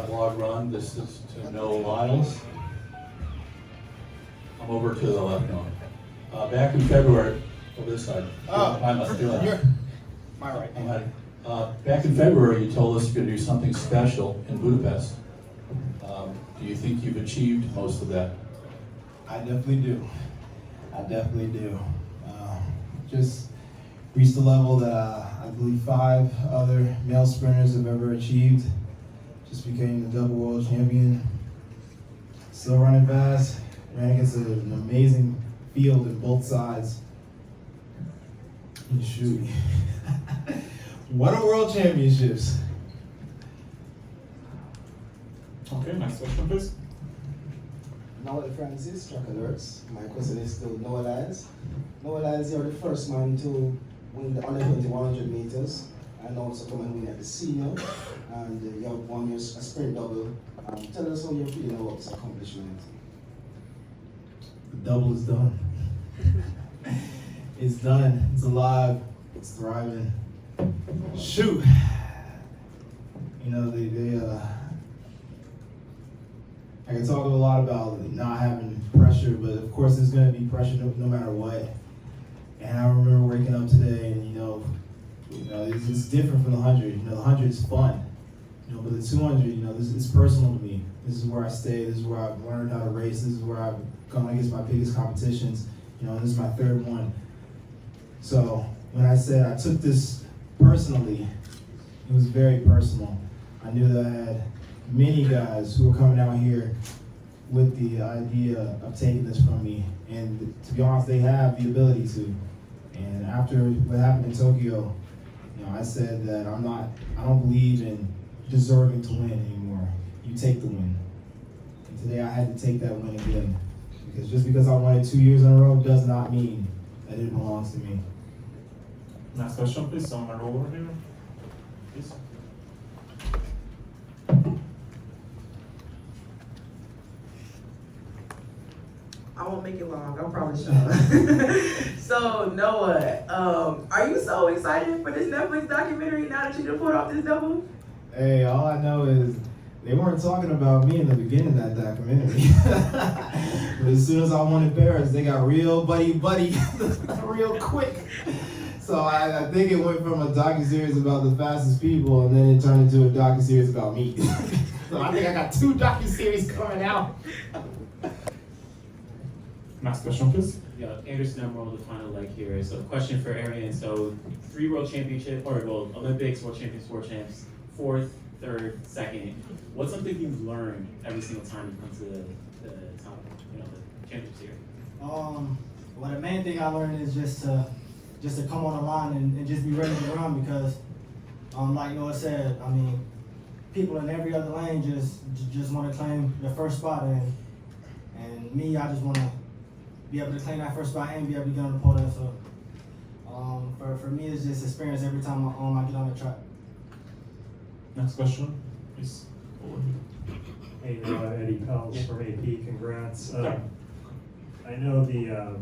blog run. This is to know Lyles. I'm over to the left now. Back in February, over this side. I must do that. My right. I'm hiding. Back in February, you told us you're going to do something special in Budapest. Do you think you've achieved most of that? I definitely do. Just reached the level that I believe 5 other male sprinters have ever achieved. Just became the double world champion. Still running fast. Ran against an amazing field in both sides. And shoot. What a world championships. Okay, next question, please. Noah Francis, track alerts. My question is to Noah Lyles. Noah Lyles, you're the first man to win the under 100 meters and also come and win at the senior. And you have won your sprint double. Tell us how you're feeling about this accomplishment. The double is done. It's done. It's alive. It's thriving. Shoot. You know, I can talk a lot about not having pressure, but of course there's going to be pressure no matter what. And I remember waking up today and, it's different from the 100. The 100 is fun. But the 200, this is personal to me. This is where I stay. This is where I've learned how to race. This is where I've gone against my biggest competitions. This is my 3rd one. So when I said I took this personally, it was very personal. I knew that I had many guys who were coming out here with the idea of taking this from me. And to be honest, they have the ability to. And after what happened in Tokyo, I said that I don't believe in deserving to win anymore. You take the win. And today I had to take that win again. Because just because I won it 2 years in a row does not mean that it belongs to me. Next question, please. Someone over here. Please. I won't make it long, I promise y'all. So, Noah, are you so excited for this Netflix documentary now that you done pulled off this double? Hey, all I know is they weren't talking about me in the beginning of that documentary. But as soon as I won in Paris, they got real buddy real quick. So I think it went from a docuseries about the fastest people, and then it turned into a docuseries about me. So I think I got 2 docuseries coming out. Next question, please. Yeah, Anderson Emerald, the final leg here. So, question for Erriyon. So, 3 world championship, Olympics, world champions, 4 champs, 4th, 3rd, 2nd. What's something you've learned every single time you come to the top, the championships here? Well, the main thing I learned is just to come on the line and just be ready to run because, like Noah said, people in every other lane just want to claim the first spot, and me, I just want to be able to claim that first spot and be able to get on the podium. So, for me, it's just experience every time I get on the track. Next question, please. Hey, Eddie Pels from AP. Congrats. I know the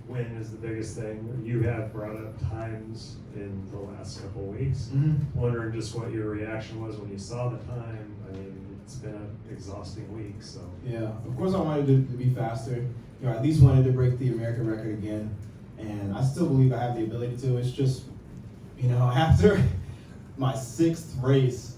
win is the biggest thing. You have brought up times in the last couple of weeks. Mm-hmm. Wondering just what your reaction was when you saw the time. It's been an exhausting week, so. Yeah, of course I wanted to be faster. I at least wanted to break the American record again. And I still believe I have the ability to. It's just, after my 6th race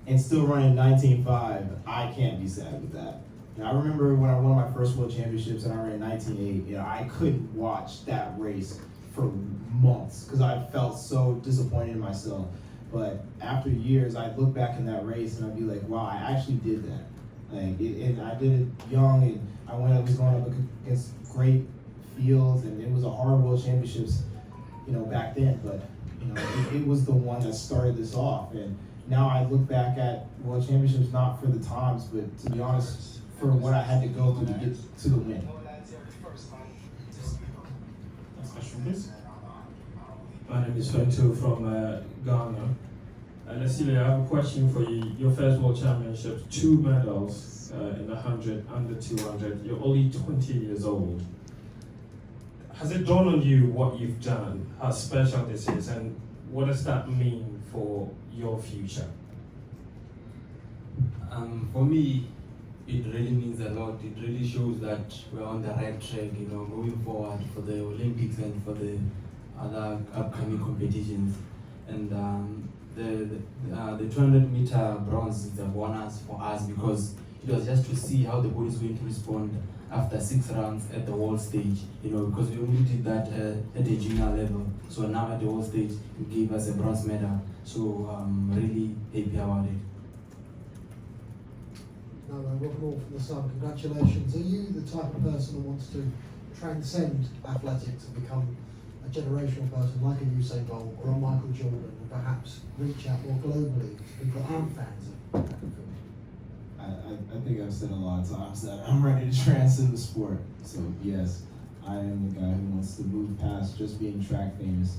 and still running 19.5, I can't be sad with that. I remember when I won my first world championships and I ran 19.8, I couldn't watch that race for months because I felt so disappointed in myself. But after years, I'd look back in that race and I'd be like, wow, I actually did that. And I did it young, and I was going up against great fields, and it was a hard world championships, back then. But it was the one that started this off. And now I look back at world championships not for the times, but to be honest, for what I had to go through to get to the win. Next question, please. My name is Fento from Ghana. Letsile, I have a question for you. Your first world championships, 2 medals in the 100, under 200. You're only 20 years old. Has it dawned on you what you've done, how special this is, and what does that mean for your future? For me, it really means a lot. It really shows that we're on the right track, going forward for the Olympics and for the other upcoming competitions. And the 200-meter bronze is a bonus for us because it was just to see how the body is going to respond after 6 rounds at the world stage, because we only did that at the junior level. So now at the world stage, it gave us a bronze medal. So I'm really happy about it. No, Rob Moore from the Sun, congratulations. Are you the type of person who wants to transcend athletics and become a generational person like a Usain Bolt or a Michael Jordan, and perhaps reach out more globally to people that aren't fans of track and field? I think I've said a lot of times that I'm ready to transcend the sport. So yes, I am the guy who wants to move past just being track famous.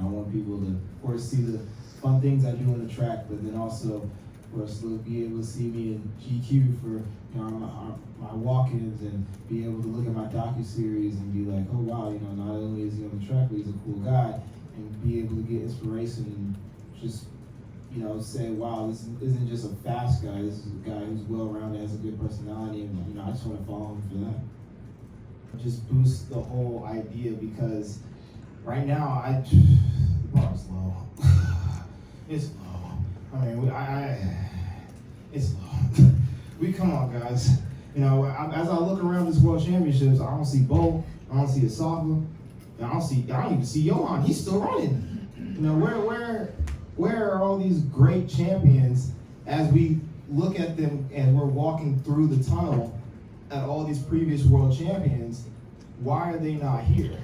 I want people to, of course, see the fun things I do on the track, but then also, of course, be able to see me in GQ for my walk-ins and be able to look at my docuseries and be like, oh wow, not only is he on the track, but he's a cool guy, and be able to get inspiration and just say, wow, this isn't just a fast guy, this is a guy who's well-rounded, has a good personality, and I just want to follow him for that. Just boost the whole idea because right now, the bar is low. It's low. I mean, it's low. Come on, guys. As I look around this World Championships, I don't see Bo, I don't see Asafa, I don't even see Johan. He's still running. Where are all these great champions as we look at them and we're walking through the tunnel at all these previous world champions? Why are they not here?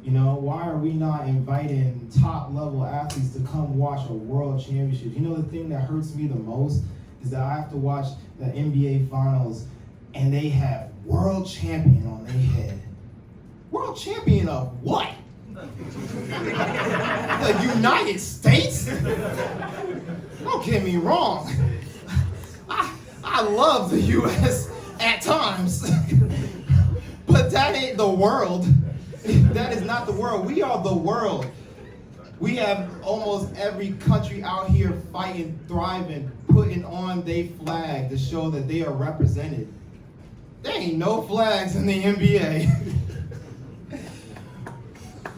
Why are we not inviting top level athletes to come watch a world championship? The thing that hurts me the most is that I have to watch the NBA finals and they have world champion on their head. World champion of what? The United States? Don't get me wrong. I love the US at times. But that ain't the world. That is not the world. We are the world. We have almost every country out here fighting, thriving, putting on their flag to show that they are represented. There ain't no flags in the NBA.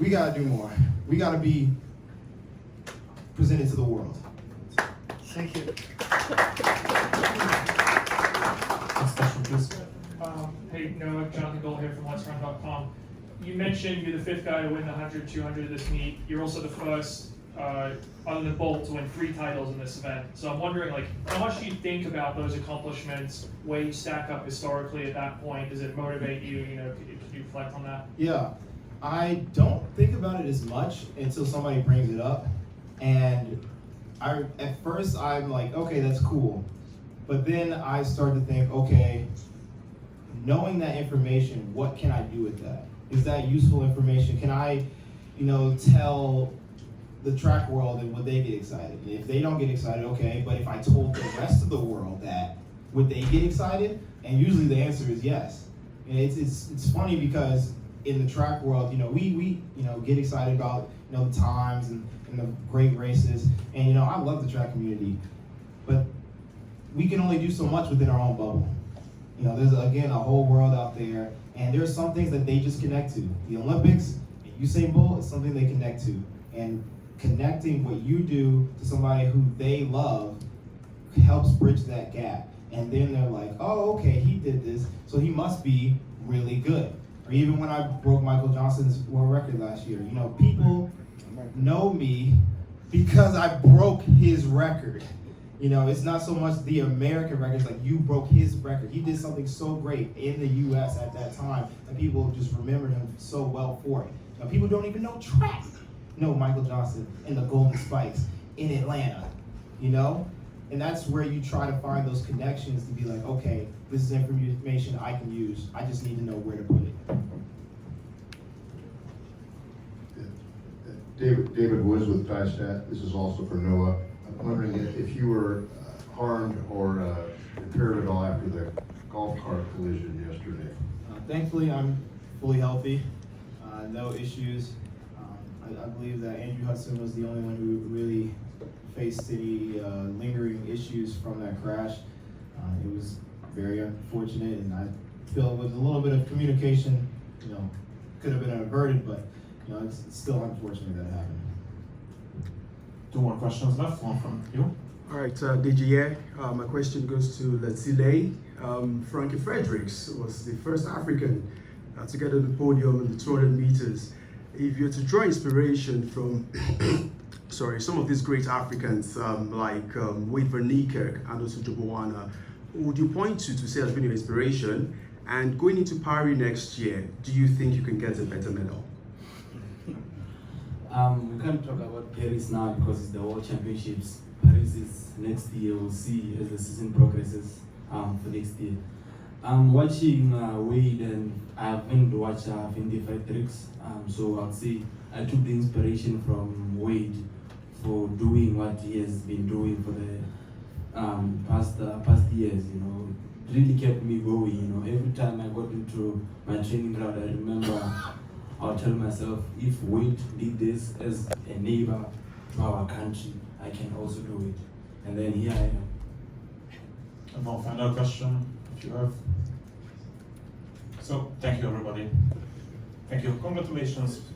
We gotta do more. We gotta be presented to the world. Thank you. Next question, please. Hey, Noah, Jonathan Gold here from LetsRun.com. You mentioned you're the 5th guy to win the 100, 200 of this meet. You're also the first, other than Bolt, to win 3 titles in this event. So I'm wondering, how much do you think about those accomplishments, where you stack up historically at that point? Does it motivate you? Could you reflect on that? Yeah, I don't think about it as much until somebody brings it up. And at first I'm like, okay, that's cool. But then I start to think, okay, knowing that information, what can I do with that? Is that useful information? Can I, tell the track world and would they get excited? And if they don't get excited, okay, but if I told the rest of the world that, would they get excited? And usually the answer is yes. And it's funny because in the track world, we get excited about the times and the great races. And I love the track community, but we can only do so much within our own bubble. There's again a whole world out there, and there's some things that they just connect to. The Olympics and Usain Bolt is something they connect to, and connecting what you do to somebody who they love helps bridge that gap. And then they're like, oh, okay, he did this, so he must be really good. Or even when I broke Michael Johnson's world record last year, people know me because I broke his record. It's not so much the American records, like you broke his record. He did something so great in the US at that time, and people just remembered him so well for it. People don't even know track. Know Michael Johnson and the Golden Spikes in Atlanta, And that's where you try to find those connections to be like, okay, this is information I can use. I just need to know where to put it. David Woods with TISTAT. This is also for Noah. I'm wondering if you were harmed or impaired at all after the golf cart collision yesterday. Thankfully, I'm fully healthy. No issues. I believe that Andrew Hudson was the only one who really faced any lingering issues from that crash. It was very unfortunate, and I feel with a little bit of communication, could have been averted, but it's still unfortunate that happened. 2 more questions left, one from you. All right, DGA, my question goes to Letsile. Frankie Fredericks was the first African to get on the podium in the 200 meters. If you're to draw inspiration from some of these great Africans like Wade Van Niekerk and also Jobowana, who would you point to say has been your inspiration? And going into Paris next year, do you think you can get a better medal? We can't talk about Paris now because it's the World Championships. Paris is next year. We'll see as the season progresses for next year. I'm watching Wade, and I haven't watched Vindy Fredericks. So I'll say I took the inspiration from Wade for doing what he has been doing for the past years. It really kept me going. Every time I got into my training ground, I remember I'll tell myself, if Wade did this as a neighbor to our country, I can also do it. And then here I am. And no final question, if you have. So, thank you everybody. Thank you. Congratulations.